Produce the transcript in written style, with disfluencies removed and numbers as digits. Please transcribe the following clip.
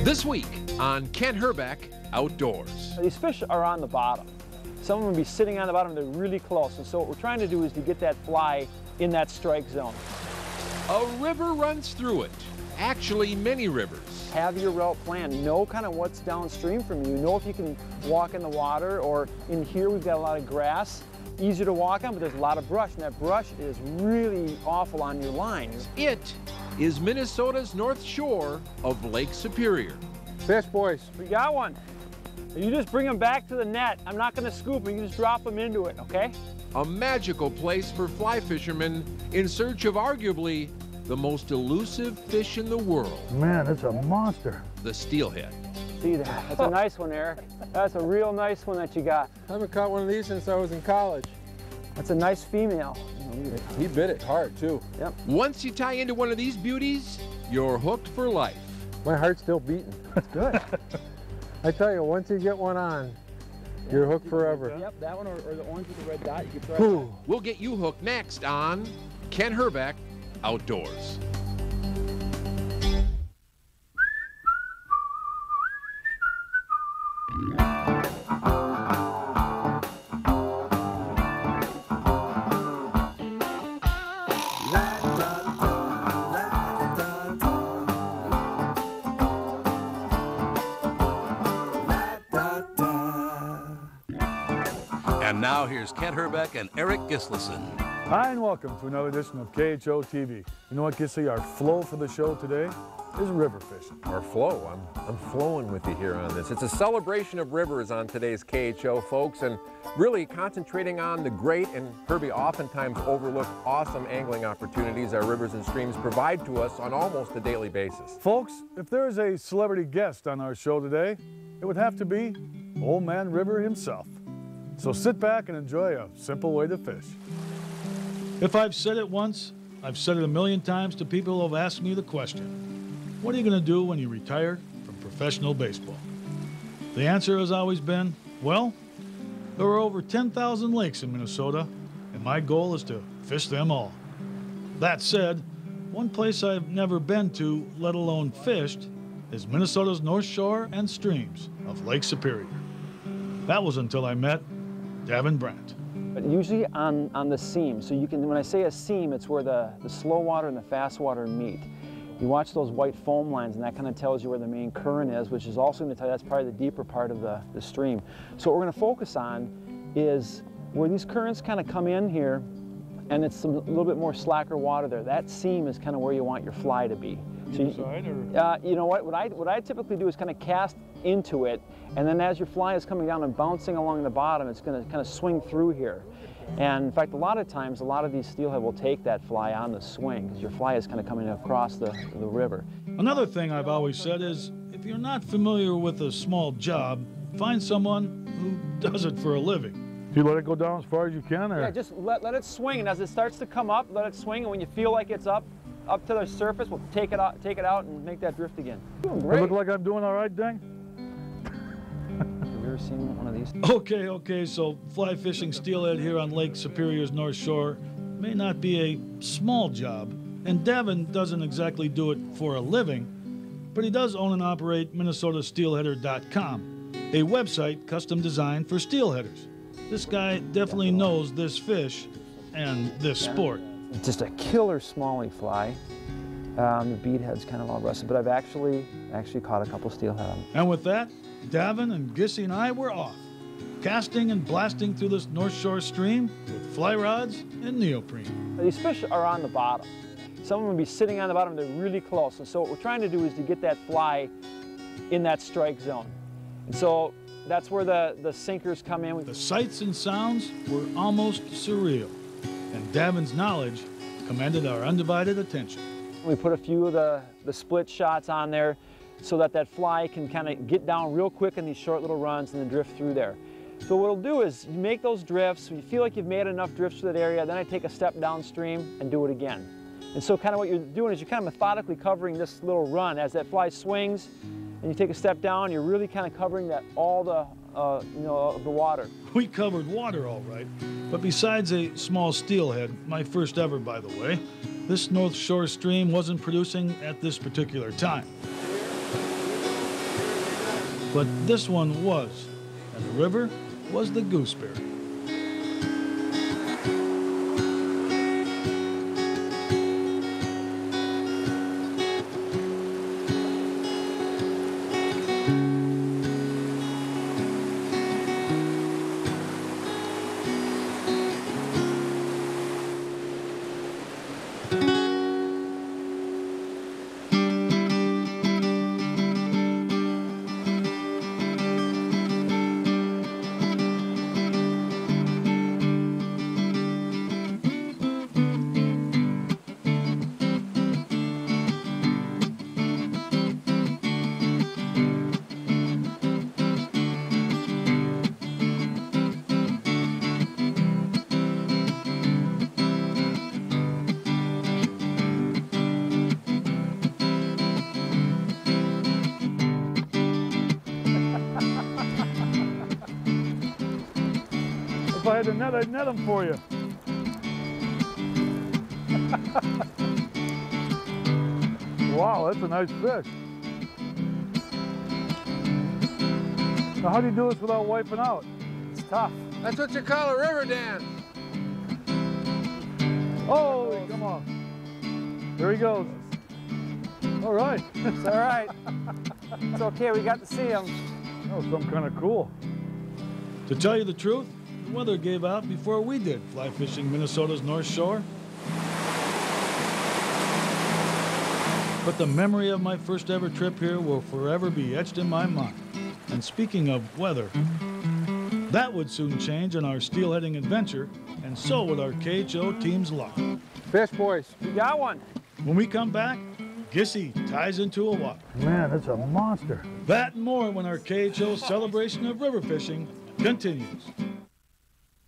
This week on Ken Herbeck Outdoors. These fish are on the bottom. Some of them will be sitting on the bottom, they're really close. And so what we're trying to do is to get that fly in that strike zone. A river runs through it. Actually, many rivers. Have your route planned. Know kind of what's downstream from you. Know if you can walk in the water, or in here we've got a lot of grass. Easier to walk on, but there's a lot of brush, and that brush is really awful on your lines. It is Minnesota's North Shore of Lake Superior. Fish, boys. We got one. You just bring them back to the net. I'm not going to scoop them. You just drop them into it, okay? A magical place for fly fishermen in search of arguably the most elusive fish in the world. Man, it's a monster. The steelhead. See that? That's a nice one, Eric. That's a real nice one that you got. I haven't caught one of these since I was in college. That's a nice female. He bit it hard, too. Yep. Once you tie into one of these beauties, you're hooked for life. My heart's still beating. That's good. I tell you, once you get one on, you're hooked forever. Yep, that one or the orange with the red dot, you can try. We'll get you hooked next on Ken Herbeck Outdoors. And now here's Kent Herbeck and Eric Gislason. Hi, and welcome to another edition of KHO TV. You know what, Gissy? Our flow for the show today is river fishing. Our flow. I'm flowing with you here on this. It's a celebration of rivers on today's KHO, folks, and really concentrating on the great and Herbie oftentimes overlooked awesome angling opportunities our rivers and streams provide to us on almost a daily basis. Folks, if there is a celebrity guest on our show today, it would have to be Old Man River himself. So sit back and enjoy a simple way to fish. If I've said it once, I've said it a million times to people who have asked me the question, what are you going to do when you retire from professional baseball? The answer has always been, well, there are over 10,000 lakes in Minnesota, and my goal is to fish them all. That said, one place I've never been to, let alone fished, is Minnesota's North Shore and streams of Lake Superior. That was until I met Devin Brandt. But usually on the seam, so you can, when I say a seam, it's where the slow water and the fast water meet. You watch those white foam lines, and that kind of tells you where the main current is, which is also going to tell you that's probably the deeper part of the stream. So what we're going to focus on is where these currents kind of come in here, and it's a little bit more slacker water there. That seam is kind of where you want your fly to be. So you know what I typically do is kind of cast into it, and then as your fly is coming down and bouncing along the bottom, it's going to kind of swing through here. And in fact, a lot of times, a lot of these steelhead will take that fly on the swing because your fly is kind of coming across the river. Another thing I've always said is, if you're not familiar with a small job, find someone who does it for a living. Do you let it go down as far as you can? Or? Yeah, just let it swing, and as it starts to come up, let it swing, and when you feel like it's up to the surface, we'll take it out and make that drift again. Doing great. I look like I'm doing all right, Dang? Have you ever seen one of these? Okay, so fly fishing steelhead here on Lake Superior's North Shore may not be a small job, and Devin doesn't exactly do it for a living, but he does own and operate MinnesotaSteelheader.com, a website custom designed for steelheaders. This guy definitely knows this fish and this sport. It's just a killer smallie fly. The bead head's kind of all rusted, but I've actually caught a couple steelhead on them. And with that, Davin and Gissy and I were off, casting and blasting through this North Shore stream with fly rods and neoprene. These fish are on the bottom. Some of them will be sitting on the bottom, they're really close. And so what we're trying to do is to get that fly in that strike zone. And so that's where the sinkers come in. The sights and sounds were almost surreal, and Davin's knowledge commanded our undivided attention. We put a few of the split shots on there so that fly can kind of get down real quick in these short little runs and then drift through there. So what it'll do is you make those drifts, you feel like you've made enough drifts to that area, then I take a step downstream and do it again. And so kind of what you're doing is you're kind of methodically covering this little run. As that fly swings and you take a step down, you're really kind of covering all the water. We covered water all right, but besides a small steelhead, my first ever by the way, this North Shore stream wasn't producing at this particular time. But this one was, and the river was the gooseberry. If I had a net, I'd net them for you. Wow, that's a nice fish. Now, how do you do this without wiping out? It's tough. That's what you call a river dance. Oh, come on. There he goes. All right. It's all right. It's okay, we got to see him. That was some kind of cool. To tell you the truth, the weather gave out before we did fly fishing Minnesota's North Shore. But the memory of my first ever trip here will forever be etched in my mind. And speaking of weather, that would soon change on our steelheading adventure, and so would our KHO team's luck. Fish, boys. You got one. When we come back, Gissy ties into a whopper. Man, that's a monster. That and more when our KHO celebration of river fishing continues.